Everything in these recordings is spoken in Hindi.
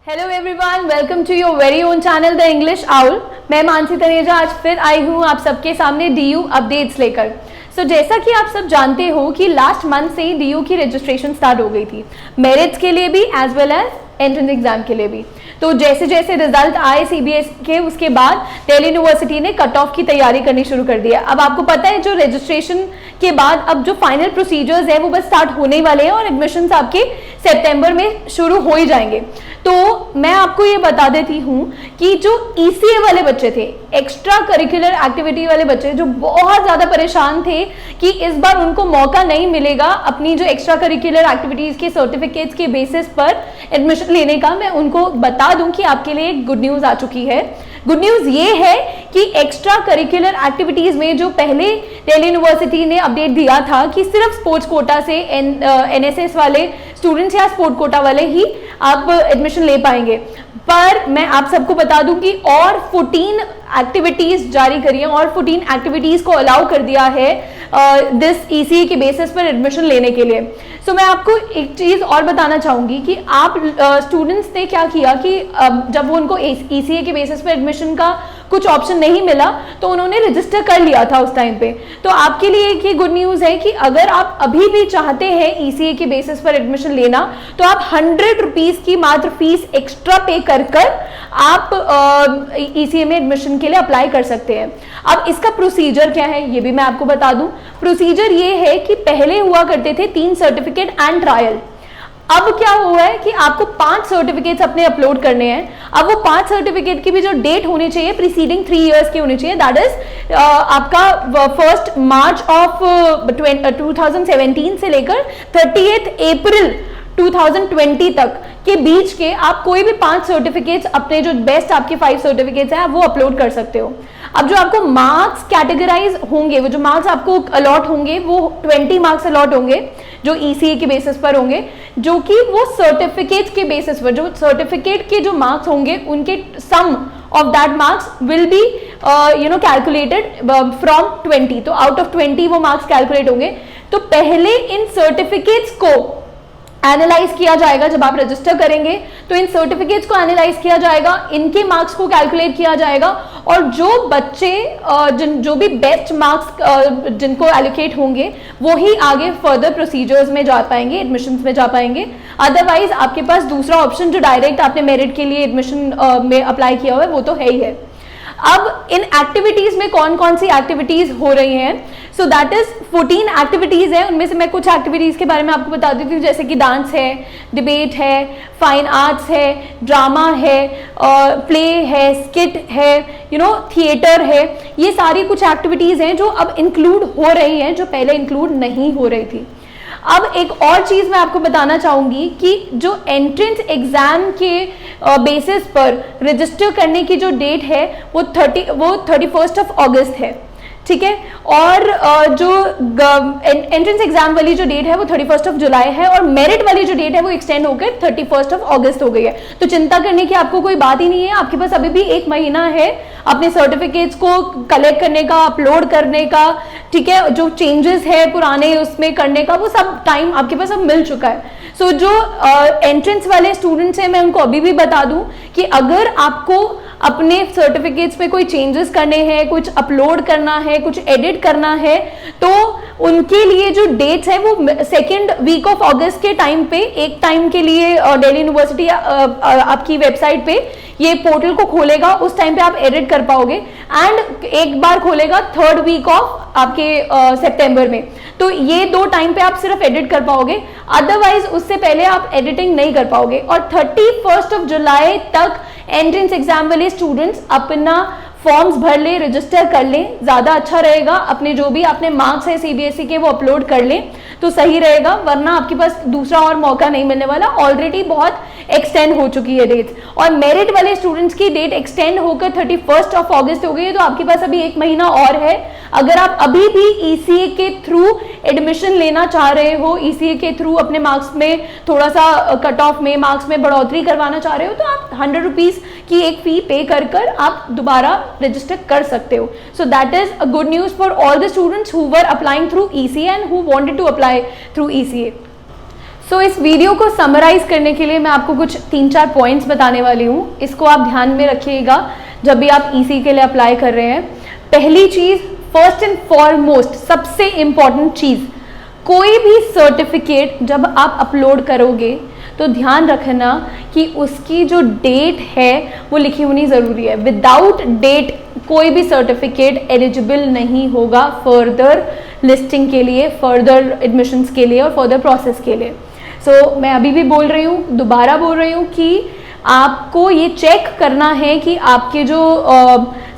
Hello everyone, welcome to your very own channel the English owl. मैं मानसी तनेजा आज फिर आई हूँ आप सबके सामने डीयू अपडेट्स लेकर। जैसा कि आप सब जानते हो कि लास्ट मंथ से ही डीयू की रजिस्ट्रेशन स्टार्ट हो गई थी, मेरिट्स के लिए भी as well as entrance exam के लिए भी। तो जैसे जैसे रिजल्ट आए सीबीएस के, उसके बाद दिल्ली यूनिवर्सिटी ने कट ऑफ की तैयारी करनी शुरू कर दिया। अब आपको पता है जो रजिस्ट्रेशन के बाद अब जो फाइनल प्रोसीजर्स है वो बस स्टार्ट होने वाले हैं और एडमिशन्स आपके सितंबर में शुरू हो ही जाएंगे। तो मैं आपको ये बता देती हूँ कि जो ईसीए वाले बच्चे थे, एक्स्ट्रा करिकुलर एक्टिविटी वाले बच्चे जो बहुत ज़्यादा परेशान थे कि इस बार उनको मौका नहीं मिलेगा अपनी जो एक्स्ट्रा करिकुलर एक्टिविटीज़ के सर्टिफिकेट्स के बेसिस पर एडमिशन लेने का, मैं उनको बता दूं कि आपके लिए एक गुड न्यूज़ आ चुकी है। गुड न्यूज़ ये है कि एक्स्ट्रा करिकुलर एक्टिविटीज़ में जो पहले दिल्ली यूनिवर्सिटी ने अपडेट दिया था कि सिर्फ स्पोर्ट्स कोटा से एनएसएस वाले स्टूडेंट्स या स्पोर्ट कोटा वाले ही आप एडमिशन ले पाएंगे, पर मैं आप सबको बता दूं कि और 14 एक्टिविटीज जारी करी हैं और 14 एक्टिविटीज को अलाउ कर दिया है दिस ईसीए के बेसिस पर एडमिशन लेने के लिए। मैं आपको एक चीज़ और बताना चाहूँगी कि आप स्टूडेंट्स ने क्या किया कि जब वो उनको ईसीए के बेसिस पर एडमिशन का कुछ ऑप्शन नहीं मिला तो उन्होंने रजिस्टर कर लिया था उस टाइम पे। तो आपके लिए एक ये गुड न्यूज़ है कि अगर आप अभी भी चाहते हैं ईसीए के बेसिस पर एडमिशन लेना तो आप 100 रुपीज़ की मात्र फीस एक्स्ट्रा पे कर आप ईसीए में एडमिशन के लिए अप्लाई कर सकते हैं। अब इसका प्रोसीजर क्या है ये भी मैं आपको बता दूं। प्रोसीजर ये है कि पहले हुआ करते थे 3 सर्टिफिकेट एंड ट्रायल, अब क्या हुआ है कि आपको 5 सर्टिफिकेट्स अपने अपलोड करने हैं। अब वो 5 सर्टिफिकेट की भी जो डेट होनी चाहिए प्रीसीडिंग 3 इयर्स की होनी चाहिए, दैट इज आपका 1 मार्च ऑफ 2017 से लेकर 30 अप्रैल 2020 तक के बीच के आप कोई भी 5 सर्टिफिकेट्स अपने जो बेस्ट आपके 5 सर्टिफिकेट्स हैं वो अपलोड कर सकते हो। अब जो आपको मार्क्स कैटेगराइज होंगे, वो जो मार्क्स आपको अलॉट होंगे वो 20 मार्क्स अलॉट होंगे जो ईसीए के बेसिस पर होंगे, जो कि वो सर्टिफिकेट्स के बेसिस पर, जो सर्टिफिकेट के जो मार्क्स होंगे उनके sum of that marks will be calculated from 20। तो आउट ऑफ 20 वो मार्क्स कैलकुलेट होंगे। तो पहले इन सर्टिफिकेट्स को एनालाइज किया जाएगा। जब आप रजिस्टर करेंगे तो इन सर्टिफिकेट्स को एनालाइज किया जाएगा, इनके मार्क्स को कैलकुलेट किया जाएगा और जो बच्चे जो भी बेस्ट मार्क्स जिनको एलोकेट होंगे वो ही आगे फर्दर प्रोसीजर्स में जा पाएंगे, एडमिशंस में जा पाएंगे। अदरवाइज आपके पास दूसरा ऑप्शन जो डायरेक्ट आपने मेरिट के लिए एडमिशन में अप्लाई किया हुआ है वो तो है ही है। अब इन एक्टिविटीज में कौन कौन सी एक्टिविटीज हो रही हैं, सो दैट इज 14 एक्टिविटीज हैं। उनमें से मैं कुछ एक्टिविटीज के बारे में आपको बता देती हूँ, जैसे कि डांस है, डिबेट है, फाइन आर्ट्स है, ड्रामा है, प्ले है, स्किट है, थिएटर है। ये सारी कुछ एक्टिविटीज हैं जो अब इंक्लूड हो रही हैं, जो पहले इंक्लूड नहीं हो रही थी। अब एक और चीज़ मैं आपको बताना चाहूँगी कि जो एंट्रेंस एग्ज़ाम के बेसिस पर रजिस्टर करने की जो डेट है वो 31 अगस्त है, ठीक है। और जो एंट्रेंस एग्जाम वाली जो डेट है वो 31 जुलाई है और मेरिट वाली जो डेट है वो एक्सटेंड होकर 31 अगस्त हो गई है। तो चिंता करने की आपको कोई बात ही नहीं है, आपके पास अभी भी 1 महीना है अपने सर्टिफिकेट्स को कलेक्ट करने का, अपलोड करने का, ठीक है। जो चेंजेस है पुराने उसमें करने का वो सब टाइम आपके पास अब मिल चुका है। जो एंट्रेंस वाले स्टूडेंट्स हैं मैं उनको अभी भी बता दूं कि अगर आपको अपने सर्टिफिकेट्स में कोई चेंजेस करने हैं, कुछ अपलोड करना है, कुछ एडिट करना है, तो उनके लिए जो डेट्स है वो 2nd वीक ऑफ अगस्त के टाइम पे, एक टाइम के लिए दिल्ली यूनिवर्सिटी आपकी वेबसाइट पे ये पोर्टल को खोलेगा, उस टाइम पे आप एडिट कर पाओगे एंड एक बार खोलेगा 3rd वीक ऑफ आपके सितंबर में। तो ये 2 टाइम पे आप सिर्फ एडिट कर पाओगे, अदरवाइज उससे पहले आप एडिटिंग नहीं कर पाओगे। और 31 जुलाई तक एंट्रेंस एग्जाम वाले स्टूडेंट्स अपना फॉर्म्स भर ले, रजिस्टर कर लें, ज़्यादा अच्छा रहेगा। अपने जो भी आपने मार्क्स है सीबीएसई के वो अपलोड कर लें तो सही रहेगा, वरना आपके पास दूसरा और मौका नहीं मिलने वाला। ऑलरेडी बहुत एक्सटेंड हो चुकी है डेट और मेरिट वाले स्टूडेंट्स की डेट एक्सटेंड होकर 31 अगस्त हो गई है। तो आपके पास अभी 1 महीना और है। अगर आप अभी भी ईसीए के थ्रू एडमिशन लेना चाह रहे हो, ईसीए के थ्रू अपने मार्क्स में थोड़ा सा कट ऑफ में मार्क्स में बढ़ोतरी करवाना चाह रहे हो तो आप 100 रुपीज़ की एक फी पे कर आप दोबारा रजिस्टर कर सकते हो। So that is a good news for all the students who were applying through ECA and who wanted to apply through ECA. So इस वीडियो को समराइज करने के लिए मैं आपको कुछ 3-4 पॉइंट्स बताने वाली हूँ। इसको आप ध्यान में रखिएगा जब भी आप ईसी के लिए अप्लाई कर रहे हैं। पहली चीज़, फर्स्ट एंड फॉरमोस्ट, सबसे इम्पॉर्टेंट चीज़, कोई भी सर्टिफिकेट जब आप अपलोड करोगे तो ध्यान रखना कि उसकी जो डेट है वो लिखी होनी ज़रूरी है। विदाउट डेट कोई भी सर्टिफिकेट एलिजिबल नहीं होगा फर्दर लिस्टिंग के लिए, फर्दर एडमिशन्स के लिए और फर्दर प्रोसेस के लिए। सो मैं अभी भी बोल रही हूँ, दोबारा बोल रही हूँ कि आपको ये चेक करना है कि आपके जो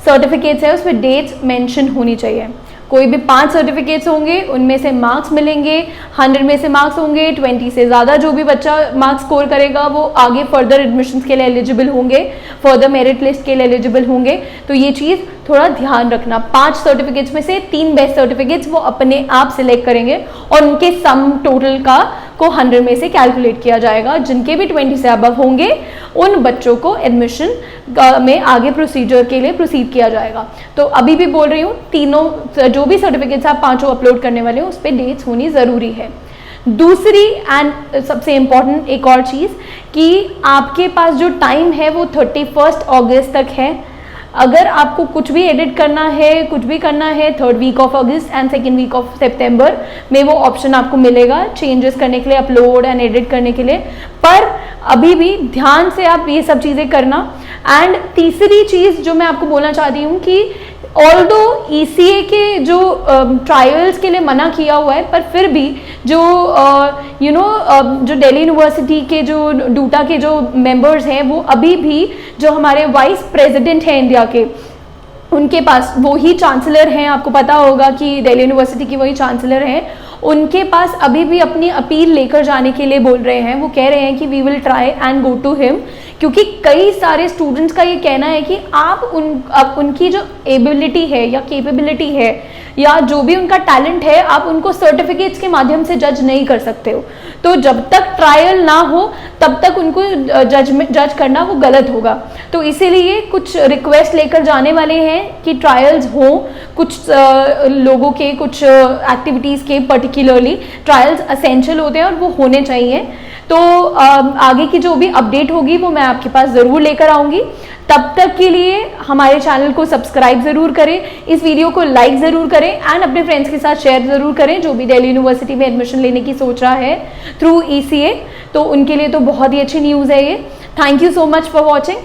सर्टिफिकेट्स है उसमें डेट्स मेंशन होनी चाहिए। कोई भी 5 सर्टिफिकेट्स होंगे, उनमें से मार्क्स मिलेंगे, 100 में से मार्क्स होंगे, 20 से ज़्यादा जो भी बच्चा मार्क्स स्कोर करेगा वो आगे फर्दर एडमिशन्स के लिए एलिजिबल होंगे, फर्दर मेरिट लिस्ट के लिए एलिजिबल होंगे। तो ये चीज़ थोड़ा ध्यान रखना। 5 सर्टिफिकेट्स में से 3 बेस्ट सर्टिफिकेट्स वो अपने आप सिलेक्ट करेंगे और उनके सम टोटल का को 100 में से कैलकुलेट किया जाएगा। जिनके भी 20 से अबव होंगे उन बच्चों को एडमिशन में आगे प्रोसीजर के लिए प्रोसीड किया जाएगा। तो अभी भी बोल रही हूँ, तीनों जो भी सर्टिफिकेट्स आप 5 अपलोड करने वाले हो उस पर डेट्स होनी ज़रूरी है। दूसरी एंड सबसे इम्पॉर्टेंट एक और चीज़ कि आपके पास जो टाइम है वो 31 अगस्त तक है। अगर आपको कुछ भी एडिट करना है, कुछ भी करना है, 3rd वीक ऑफ अगस्त एंड 2nd वीक ऑफ सितंबर में वो ऑप्शन आपको मिलेगा चेंजेस करने के लिए, अपलोड एंड एडिट करने के लिए। पर अभी भी ध्यान से आप ये सब चीज़ें करना। एंड तीसरी चीज़ जो मैं आपको बोलना चाहती हूँ कि ऑल्दो ECA के जो ट्रायल्स के लिए मना किया हुआ है, पर फिर भी जो जो दिल्ली यूनिवर्सिटी के जो डूटा के जो मेंबर्स हैं वो अभी भी जो हमारे वाइस प्रेसिडेंट हैं इंडिया के, उनके पास वो ही चांसलर हैं। आपको पता होगा कि दिल्ली यूनिवर्सिटी की वही चांसलर हैं। उनके पास अभी भी अपनी अपील लेकर जाने के लिए बोल रहे हैं। वो कह रहे हैं कि we will try and go to him, क्योंकि कई सारे स्टूडेंट्स का ये कहना है कि आप उनकी जो एबिलिटी है या कैपेबिलिटी है या जो भी उनका टैलेंट है, आप उनको सर्टिफिकेट्स के माध्यम से जज नहीं कर सकते हो। तो जब तक ट्रायल ना हो तब तक उनको जज करना वो गलत होगा। तो इसीलिए कुछ रिक्वेस्ट लेकर जाने वाले हैं कि ट्रायल्स हों, कुछ लोगों के कुछ एक्टिविटीज़ के पर्टिकुलरली ट्रायल्स असेंशियल होते हैं और वो होने चाहिए। तो आगे की जो भी अपडेट होगी वो मैं आपके पास ज़रूर लेकर आऊँगी। तब तक के लिए हमारे चैनल को सब्सक्राइब ज़रूर करें, इस वीडियो को लाइक ज़रूर करें एंड अपने फ्रेंड्स के साथ शेयर ज़रूर करें जो भी दिल्ली यूनिवर्सिटी में एडमिशन लेने की सोच रहा है थ्रू ECA। तो उनके लिए तो बहुत ही अच्छी न्यूज़ है ये। Thank you so much for watching.